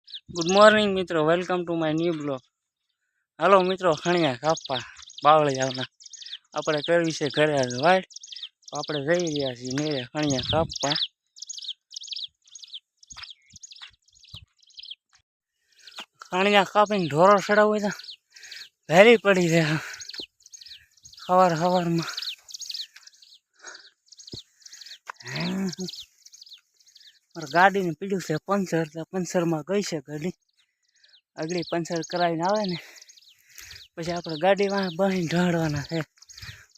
Good morning મિત્રો, welcome to my new blog. હાલો મિત્રો, ખણિયા કાપવા બાવળી આવના આપણે કરવી છે ઘરે આજ વાઈટ. તો આપણે જઈ રહ્યા છીએ મેરે ખણિયા કાપવા. ખણિયા કાપીને ઢોરો ચડાવવું હોય તો વહેલી પડી જાય સવારમાં. મારે ગાડીને પીડ્યું છે પંચર, એટલે પંચરમાં ગઈ છે ગાડી. આગળ પંચર કરાવીને આવે ને પછી આપણે ગાડીમાં બહીને ઢાળવાના છે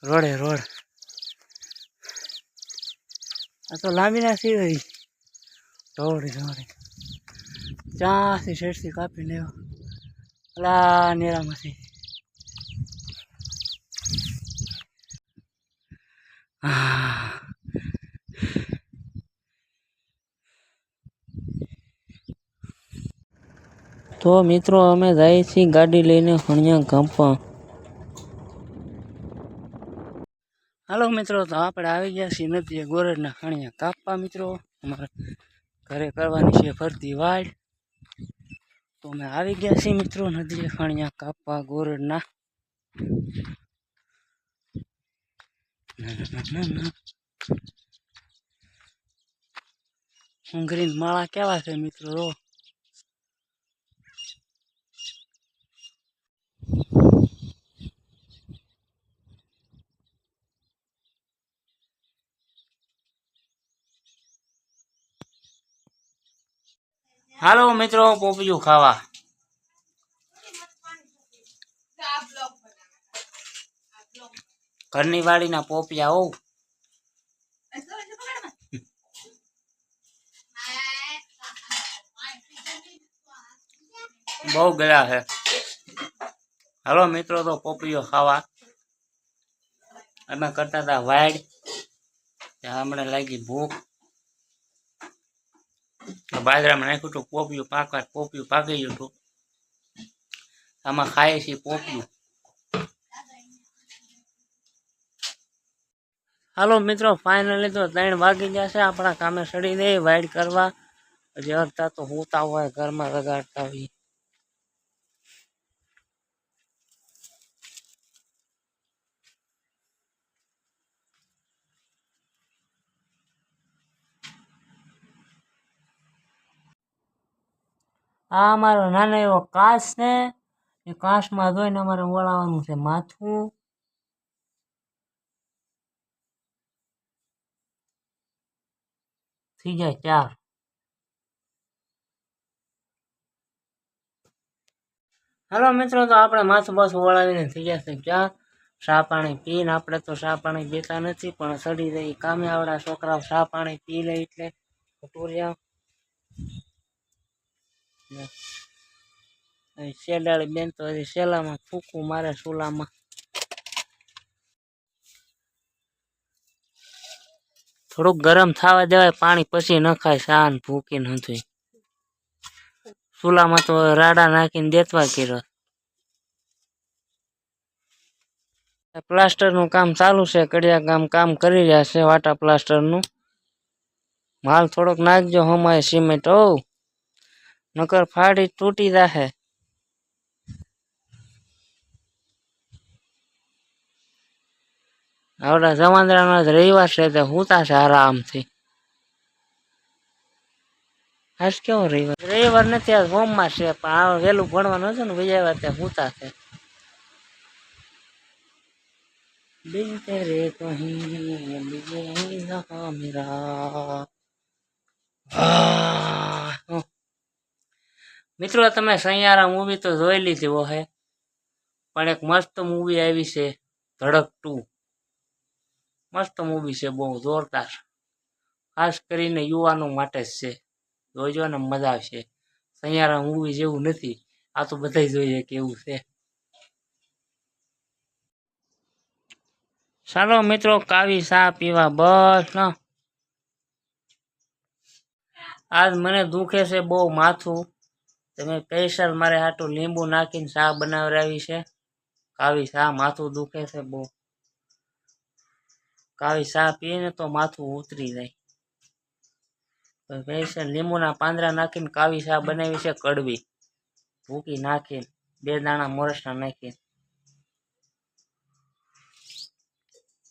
રોડ. આ તો લાંબી ના સિવાય ઢોળી ચાથી શેઠથી કાપીને અલા નેરામાંથી. તો મિત્રો અમે જઈએ છીએ ગાડી લઈને ખણિયા કાપવા. હાલો મિત્રો, તો આપણે આવી ગયા છીએ નદીએ ગોરડના ખણિયા કાપવા. મિત્રો અમારે ઘરે કરવાની છે ફરતી વાડ. તો અમે આવી ગયા છીએ મિત્રો નદીએ ખણિયા કાપવા ગોરડના. ઉંગરીન માળા કેવા છે મિત્રો. હાલો મિત્રો, પોપિયું ખાવા. ઘરની વાડીના પોપિયા હોવ. બહુ ગયા છે. હાલો મિત્રો, તો પોપિયો ખાવા. અમે કરતા હતા વાડ, ત્યાં હમણાં લાગી ભૂખ. બાજરામાં નાખ્યું હતું પોપિયું પાકવા, પોપિયું પાકી ગયું હતું. આમાં ખાઈએ છીએ પોપિયું. હાલો મિત્રો, ફાઇનલી તો 3 વાગી ગયા છે. આપણા કામે સડી દે વાઇડ કરવા. હજી અડધા તો હોતા હોય ઘરમાં રગાડતા હોય. આ અમારો નાનો એવો કાચ છે. એ કાચમાં જોઈને અમારે વળાવવાનું છે માથું. થઈ જાય 4. હાલો મિત્રો, તો આપણે માથું બાથું વળાવીને થઈ જશે 4. ચા પાણી પીને આપણે તો ચા પાણી પીતા નથી, પણ સડી રહી કામે આવડા છોકરાઓ ચા પાણી પી લે એટલે ટુરિયા. શેડાળી બેન તો હજી શેલામાં ફૂકું મારે ચૂલામાં. થોડુંક ગરમ થવા દેવાય પાણી, પછી નખાય સાન ભૂકીને નથી. ચૂલામાં તો રાડા નાખીને દેતવા કર્યો. પ્લાસ્ટરનું કામ ચાલુ છે. કડિયા કામ કરી રહ્યા છે વાટા પ્લાસ્ટરનું. માલ થોડોક નાખજો હમાય સિમેન્ટ. નકર ફાડી તૂટી જાહે. આવડા જવાંદરાનો રવિવાર છે તો હુતા છે આરામથી. આજ કેવો રવિવાર નથી, આજ હોમમાં છે. પણ આ વહેલું ભણવાનું હતું ને વિજયવાર ત્યાં હુતા છે. દિલ તેરે કહીં બીજે જહાં મેરા. મિત્રો, તમે સૈયારા મૂવી તો જોઈ લીધી હે, પણ એક મસ્ત મૂવી આવી છે ધડક 2. મસ્ત મૂવી છે, બહુ જોરદાર. ખાસ કરીને યુવાનો માટે જ છે. જોઈજો ને, મજા આવશે. સૈયારા મૂવી જેવું નથી. આ તો બધા જોઈએ કેવું છે. ચાલો મિત્રો, કાવી ચા પીવા બસ. આજ મને દુખે છે બહુ માથું. તમે સ્પેશિયલ મારે હાટું લીંબુ નાખીને ચા બનાવરાવી છે. કાવી ચા, માથું દુખે છે બહુ. કાવી ચા પીને તો માથું ઉતરી જાય. તો ભાઈ છે લીંબુના પાંદડા નાખીને કાવી ચા બનાવી છે કડવી ભૂકી નાખીને 2 દાણા મોરસના નાખીને